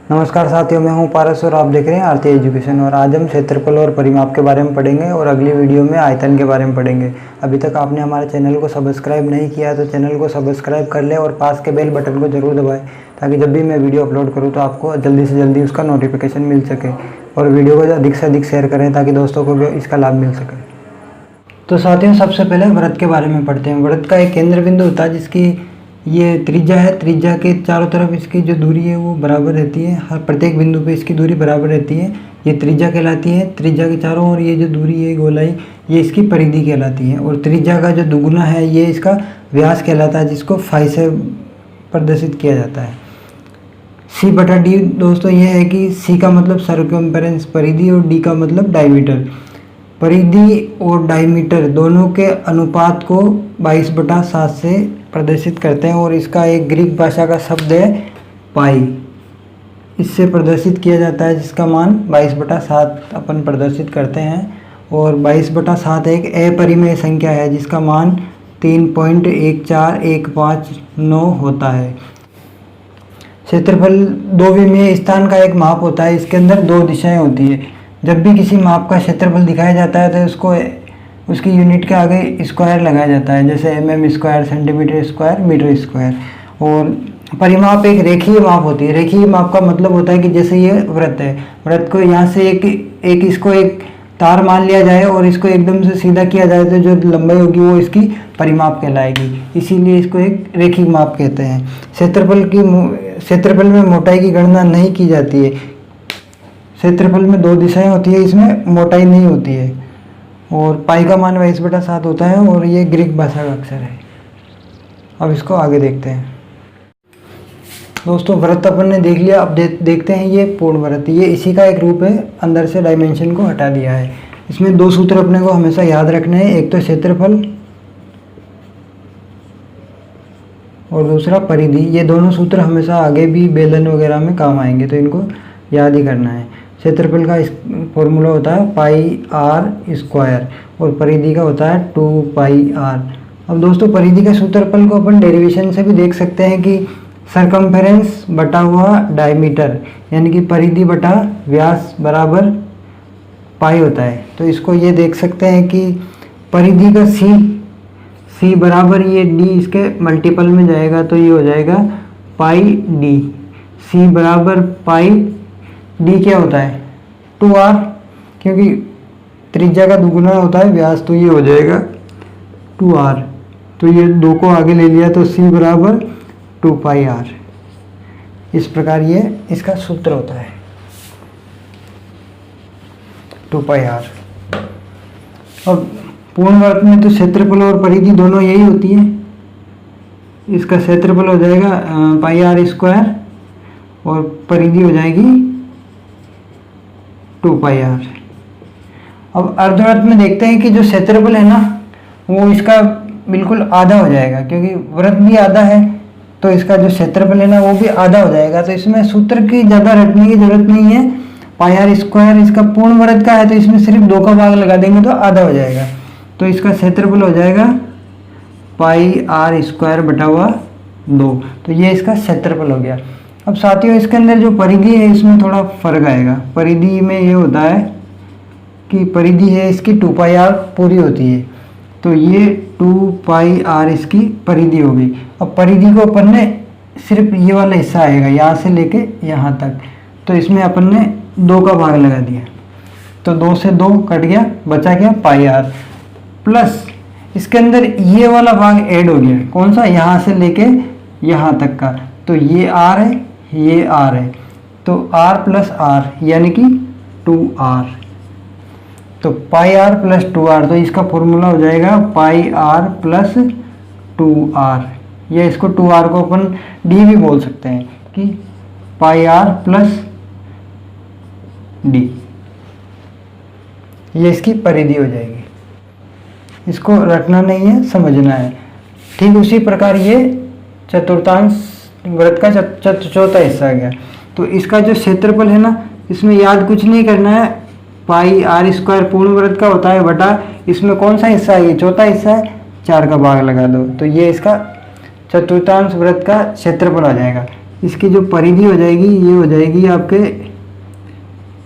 नमस्कार साथियों, मैं हूं पारस और आप देख रहे हैं आरती एजुकेशन। और आज हम क्षेत्रफल और परिमाप के बारे में पढ़ेंगे और अगली वीडियो में आयतन के बारे में पढ़ेंगे। अभी तक आपने हमारे चैनल को सब्सक्राइब नहीं किया तो चैनल को सब्सक्राइब कर लें और पास के बेल बटन को ज़रूर दबाएं ताकि जब भी मैं वीडियो अपलोड करूँ तो आपको जल्दी से जल्दी उसका नोटिफिकेशन मिल सके। और वीडियो को अधिक से अधिक शेयर करें ताकि दोस्तों को भी इसका लाभ मिल सके। तो साथियों, सबसे पहले वृत्त के बारे में पढ़ते हैं। वृत्त का एक केंद्र बिंदु होता है जिसकी ये त्रिज्या है। त्रिज्या के चारों तरफ इसकी जो दूरी है वो बराबर रहती है। हर प्रत्येक बिंदु पे इसकी दूरी बराबर रहती है। ये त्रिज्या कहलाती है। त्रिज्या के चारों ओर ये जो दूरी है गोलाई, ये इसकी परिधि कहलाती है। और त्रिज्या का जो दुगुना है ये इसका व्यास कहलाता है, जिसको फाई से प्रदर्शित किया जाता है। सी बटा डी दोस्तों ये है कि सी का मतलब सर्कम्फेरेंस परिधि और डी का मतलब डायमीटर। परिधि और डायमीटर दोनों के अनुपात को 22/7 से प्रदर्शित करते हैं। और इसका एक ग्रीक भाषा का शब्द है पाई, इससे प्रदर्शित किया जाता है, जिसका मान 22/7 अपन प्रदर्शित करते हैं। और 22/7 एक अपरिमेय संख्या है जिसका मान 3.14159 होता है। क्षेत्रफल दो विमीय स्थान का एक माप होता है। इसके अंदर दो दिशाएं होती है। जब भी किसी माप का क्षेत्रफल दिखाया जाता है तो उसको उसकी यूनिट के आगे स्क्वायर लगाया जाता है, जैसे mm², सेंटीमीटर², मीटर²। और परिमाप एक रेखीय माप होती है। रेखीय माप का मतलब होता है कि जैसे ये वृत्त है, वृत्त को यहाँ से इसको एक तार मान लिया जाए और इसको एकदम से सीधा किया जाए तो जो लंबाई होगी वो इसकी परिमाप कहलाएगी। इसीलिए इसको एक रेखीय माप कहते हैं। क्षेत्रफल में मोटाई की गणना नहीं की जाती है। क्षेत्रफल में दो दिशाएं होती है, इसमें मोटाई नहीं होती है। और पाई का मान 22/7 होता है और ये ग्रीक भाषा का अक्षर है। अब इसको आगे देखते हैं। दोस्तों, वृत्त अपन ने देख लिया। अब देखते हैं ये पूर्ण वृत्त। ये इसी का एक रूप है। अंदर से डायमेंशन को हटा दिया है। इसमें दो सूत्र अपने को हमेशा याद रखने हैं, एक तो क्षेत्रफल और दूसरा परिधि। ये दोनों सूत्र हमेशा आगे भी बेलन वगैरह में काम आएंगे, तो इनको याद ही करना है। क्षेत्रफल का फॉर्मूला होता है πr² और परिधि का होता है 2πr। अब दोस्तों, परिधि के सूत्रफल को अपन डेरिवेशन से भी देख सकते हैं कि सरकमफेरेंस बटा हुआ डायमीटर, यानी कि परिधि बटा व्यास बराबर पाई होता है। तो इसको ये देख सकते हैं कि परिधि का सी बराबर ये डी इसके मल्टीपल में जाएगा तो ये हो जाएगा पाई डी। सी बराबर पाई डी क्या होता है 2r, क्योंकि त्रिज्या का दुगुना होता है व्यास, तो ये हो जाएगा 2r। तो ये दो को आगे ले लिया तो c बराबर 2πr। इस प्रकार ये इसका सूत्र होता है 2πr। अब पूर्ण वर्ग में तो क्षेत्रफल और परिधि दोनों यही होती है। इसका क्षेत्रफल हो जाएगा πr² और परिधि हो जाएगी 2πr। अब अर्धवृत्त में देखते हैं कि जो क्षेत्रफल है ना वो इसका बिल्कुल आधा हो जाएगा, क्योंकि वृत्त भी आधा है तो इसका जो क्षेत्रफल है ना वो भी आधा हो जाएगा। तो इसमें सूत्र की ज़्यादा रटने की जरूरत नहीं है। πr² इसका पूर्ण वृत्त का है तो इसमें सिर्फ 2 का भाग लगा देंगे तो आधा हो जाएगा। तो इसका क्षेत्रफल हो जाएगा πr²/2। तो ये इसका क्षेत्रफल हो गया। अब साथियों, इसके अंदर जो परिधि है इसमें थोड़ा फर्क आएगा। परिधि में ये होता है कि परिधि है इसकी 2πr पूरी होती है, तो ये 2πr इसकी परिधि हो गई। अब परिधि को अपन ने सिर्फ ये वाला हिस्सा आएगा यहाँ से लेके यहाँ तक, तो इसमें अपन ने 2 का भाग लगा दिया तो 2 से 2 कट गया, बचा क्या πr प्लस इसके अंदर ये वाला भाग ऐड हो गया। कौन सा? यहाँ से लेके यहाँ तक का। तो ये r है, ये r है, तो r + r यानी कि 2r। तो πr + 2r, तो इसका फॉर्मूला हो जाएगा πr + 2r। या इसको 2r को अपन d भी बोल सकते हैं कि πr + d। ये इसकी परिधि हो जाएगी। इसको रटना नहीं है, समझना है। ठीक उसी प्रकार ये चतुर्थांश वृत्त का चौथा हिस्सा आ गया। तो इसका जो क्षेत्रफल है ना इसमें याद कुछ नहीं करना है। πr² पूर्ण वृत्त का होता है बटा इसमें कौन सा हिस्सा है? ये चौथा हिस्सा है, 4 का भाग लगा दो तो ये इसका चतुर्थांश वृत्त का क्षेत्रफल आ जाएगा। इसकी जो परिधि हो जाएगी ये हो जाएगी आपके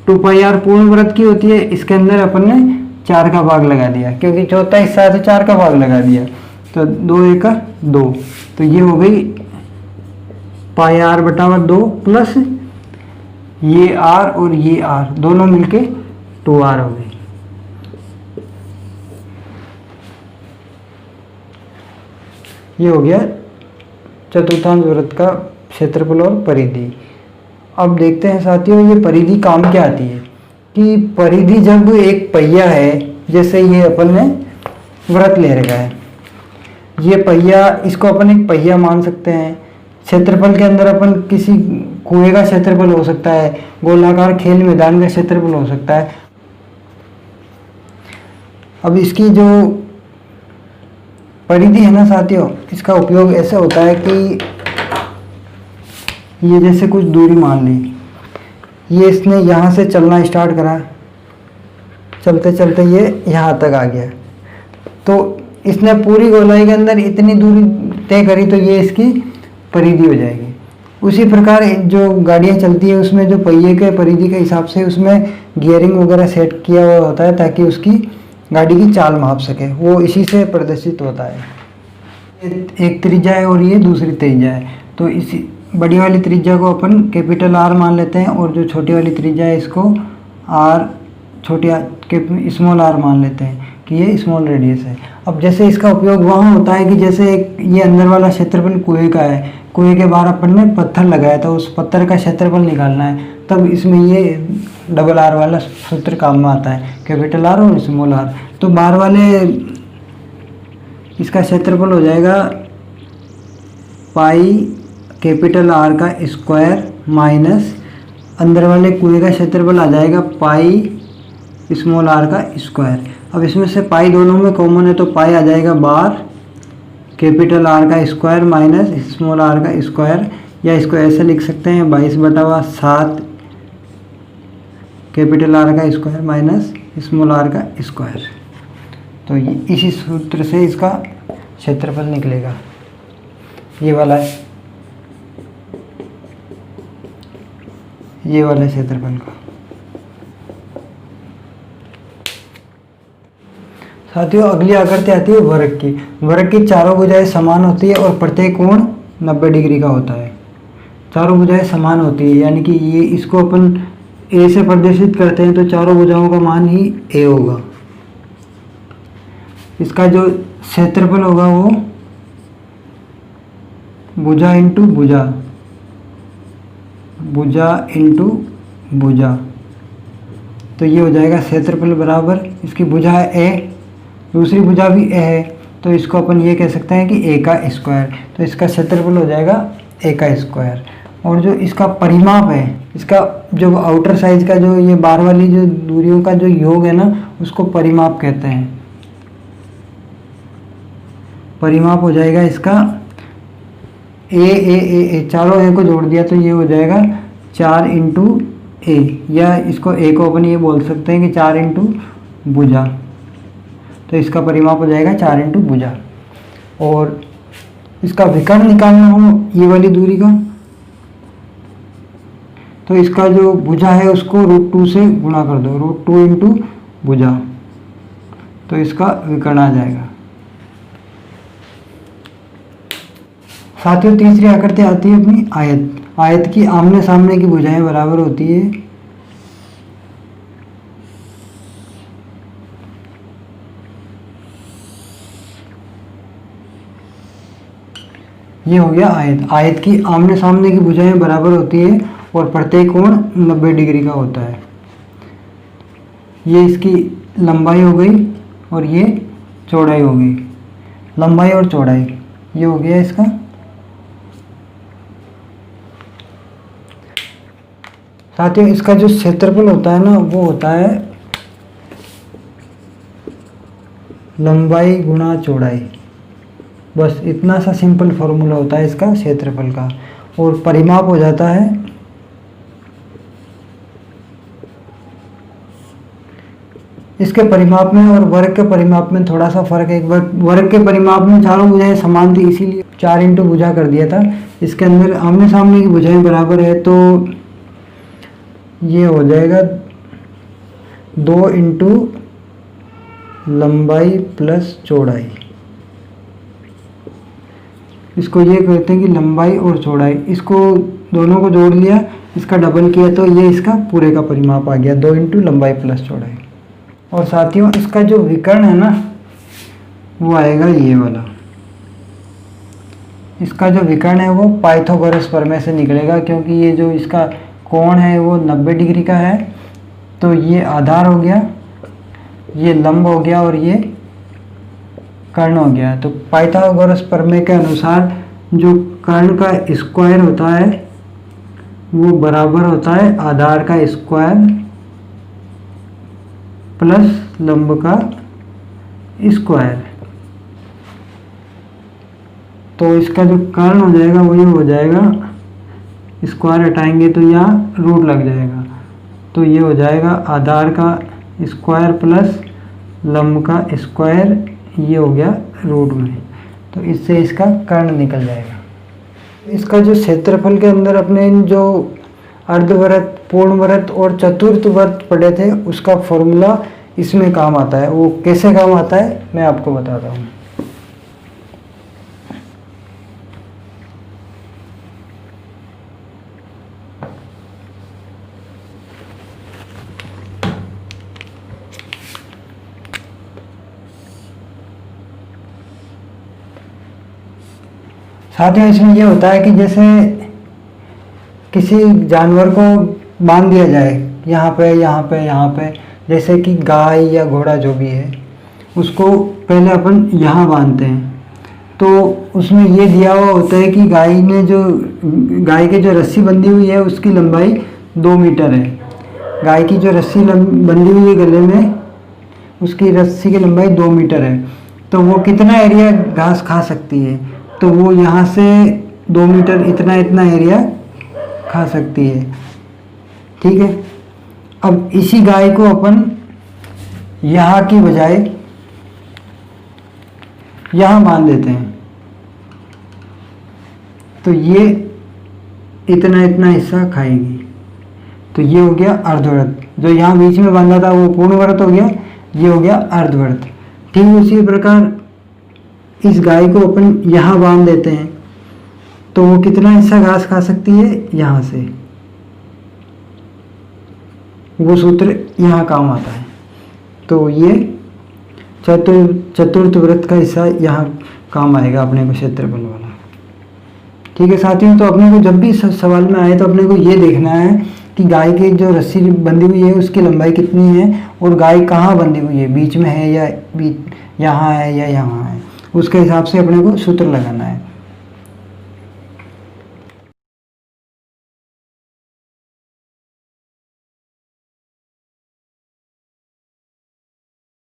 2πr पूर्ण वृत्त की होती है। इसके अंदर अपन ने 4 का भाग लगा दिया क्योंकि चौथा हिस्सा है तो 4 का भाग लगा दिया, तो 2 एक 2, तो ये हो गई πr/2 प्लस ये r और ये r दोनों मिलके 2r हो गई। ये हो गया चतुर्थांश वृत्त का क्षेत्रफल और परिधि। अब देखते हैं साथियों ये परिधि काम क्या आती है कि परिधि जब एक पहिया है, जैसे ये अपन ने वृत्त ले रखा है, ये पहिया, इसको अपन एक पहिया मान सकते हैं। क्षेत्रफल के अंदर अपन किसी कुएं का क्षेत्रफल हो सकता है, गोलाकार खेल मैदान का क्षेत्रफल हो सकता है। अब इसकी जो परिधि है ना साथियों, इसका उपयोग ऐसे होता है कि ये जैसे कुछ दूरी मान ली, ये इसने यहाँ से चलना स्टार्ट करा, चलते चलते ये यहाँ तक आ गया, तो इसने पूरी गोलाई के अंदर इतनी दूरी तय करी, तो ये इसकी परिधि हो जाएगी। उसी प्रकार जो गाड़ियाँ चलती है उसमें जो पहिए के परिधि के हिसाब से उसमें गियरिंग वगैरह सेट किया हुआ होता है ताकि उसकी गाड़ी की चाल माप सके, वो इसी से प्रदर्शित होता है। एक त्रिज्या है और ये दूसरी त्रिज्या है, तो इसी बड़ी वाली त्रिज्या को अपन कैपिटल R मान लेते हैं और जो छोटी वाली त्रिज्या है इसको R स्मॉल r मान लेते हैं कि ये स्मॉल रेडियस है। अब जैसे इसका उपयोग वहाँ होता है कि जैसे एक ये अंदर वाला क्षेत्रफल कुएं का है, कुएं के बाहर अपन ने पत्थर लगाया था, उस पत्थर का क्षेत्रफल निकालना है, तब इसमें ये डबल R वाला सूत्र काम में आता है, कैपिटल R और स्मॉल r। तो बाहर वाले इसका क्षेत्रफल हो जाएगा पाई कैपिटल R का स्क्वायर माइनस अंदर वाले कुएं का क्षेत्रफल आ जाएगा पाई स्मॉल r का स्क्वायर। अब इसमें से पाई दोनों में कॉमन है तो पाई आ जाएगा बार कैपिटल R का स्क्वायर माइनस स्मॉल r का स्क्वायर, या इसको ऐसे लिख सकते हैं 22/7 कैपिटल R का स्क्वायर माइनस स्मॉल r का स्क्वायर। तो इसी सूत्र से इसका क्षेत्रफल निकलेगा, ये वाला है, ये वाला क्षेत्रफल का। साथियों अगली आकृति आती है वर्ग की। वर्ग की चारों भुजाएं समान होती है और प्रत्येक कोण 90 डिग्री का होता है। चारों भुजाएं समान होती है यानी कि ये इसको अपन ए से प्रदर्शित करते हैं तो चारों भुजाओं का मान ही ए होगा। इसका जो क्षेत्रफल होगा वो भुजा इंटू भुजा, भुजा इंटू भुजा, तो ये हो जाएगा क्षेत्रफल बराबर, इसकी भुजा है ए, दूसरी भुजा भी ए है, तो इसको अपन ये कह सकते हैं कि ए का स्क्वायर, तो इसका क्षेत्रफल हो जाएगा ए का स्क्वायर। और जो इसका परिमाप है, इसका जो आउटर साइज का जो ये बाहर वाली जो दूरियों का जो योग है ना, उसको परिमाप कहते हैं। परिमाप हो जाएगा इसका ए चारों ए को जोड़ दिया तो ये हो जाएगा 4 इंटू ए, या इसको ए को अपन ये बोल सकते हैं कि 4 इंटू भुजा, तो इसका परिमाप हो जाएगा 4 इंटू भुजा। और इसका विकर्ण निकालना हो ये वाली दूरी का, तो इसका जो भुजा है उसको √2 से गुणा कर दो, √2 इंटू भुजा, तो इसका विकर्ण आ जाएगा। साथियों तीसरी आकृति आती है अपनी आयत। आयत की आमने सामने की भुजाएं बराबर होती है। ये हो गया आयत। आयत की आमने सामने की भुजाएं बराबर होती है और प्रत्येक कोण 90 डिग्री का होता है। ये इसकी लंबाई हो गई और ये चौड़ाई हो गई, लंबाई और चौड़ाई ये हो गया इसका। साथियों इसका जो क्षेत्रफल होता है ना वो होता है लंबाई गुणा चौड़ाई, बस इतना सा सिंपल फॉर्मूला होता है इसका क्षेत्रफल का। और परिमाप हो जाता है इसके परिमाप में और वर्ग के परिमाप में थोड़ा सा फर्क है। वर्ग के परिमाप में चारों भुजाएं समान थी इसीलिए 4 इंटू भुजा कर दिया था, इसके अंदर आमने सामने की भुजाएं बराबर है, तो ये हो जाएगा 2 इंटू लंबाई प्लस चौड़ाई। इसको ये कहते हैं कि लंबाई और चौड़ाई, इसको दोनों को जोड़ लिया, इसका डबल किया तो ये इसका पूरे का परिमाप आ गया 2 इंटू लंबाई प्लस चौड़ाई। और साथियों इसका जो विकर्ण है ना वो आएगा ये वाला। इसका जो विकर्ण है वो पाइथागोरस प्रमेय से निकलेगा, क्योंकि ये जो इसका कोण है वो 90 डिग्री का है। तो ये आधार हो गया, ये लंब हो गया और ये कर्ण हो गया। तो पाइथागोरस प्रमेय के अनुसार जो कर्ण का स्क्वायर होता है वो बराबर होता है आधार का स्क्वायर प्लस लंब का स्क्वायर। तो इसका जो कर्ण हो जाएगा वही हो जाएगा, स्क्वायर हटाएंगे तो यहाँ रूट लग जाएगा, तो ये हो जाएगा आधार का स्क्वायर प्लस लंब का स्क्वायर, ये हो गया रूट में। तो इससे इसका कर्ण निकल जाएगा। इसका जो क्षेत्रफल के अंदर अपने जो अर्धवृत्त, पूर्णवृत्त और चतुर्थवृत्त पढ़े थे उसका फॉर्मूला इसमें काम आता है। वो कैसे काम आता है मैं आपको बताता हूँ। साथियों इसमें ये होता है कि जैसे किसी जानवर को बांध दिया जाए यहाँ पे यहाँ पे यहाँ पे, जैसे कि गाय या घोड़ा जो भी है उसको पहले अपन यहाँ बांधते हैं, तो उसमें ये दिया हुआ होता है कि गाय के जो रस्सी बंधी हुई है उसकी लंबाई 2 मीटर है। गाय की जो रस्सी बंधी हुई है गले में, उसकी रस्सी की लंबाई 2 मीटर है। तो वो कितना एरिया घास खा सकती है, तो वो यहाँ से 2 मीटर इतना एरिया खा सकती है। ठीक है, अब इसी गाय को अपन यहाँ की बजाय यहाँ बांध देते हैं, तो ये इतना हिस्सा खाएगी। तो ये हो गया अर्धवृत्त। जो यहाँ बीच में बांधा था वो पूर्णवृत्त हो गया, ये हो गया अर्धवृत्त। ठीक उसी प्रकार इस गाय को अपन यहाँ बांध देते हैं, तो वो कितना हिस्सा घास खा सकती है, यहाँ से। वो सूत्र यहाँ काम आता है। तो ये चतुर्थ वृत्त का हिस्सा यहाँ काम आएगा अपने को, क्षेत्रफल वाला। ठीक है साथियों, तो अपने को जब भी सवाल में आए तो अपने को ये देखना है कि गाय की जो रस्सी बंधी हुई है उसकी लंबाई कितनी है और गाय कहाँ बंधी हुई है, बीच में है या यहाँ है या यहाँ है, उसके हिसाब से अपने को सूत्र लगाना है।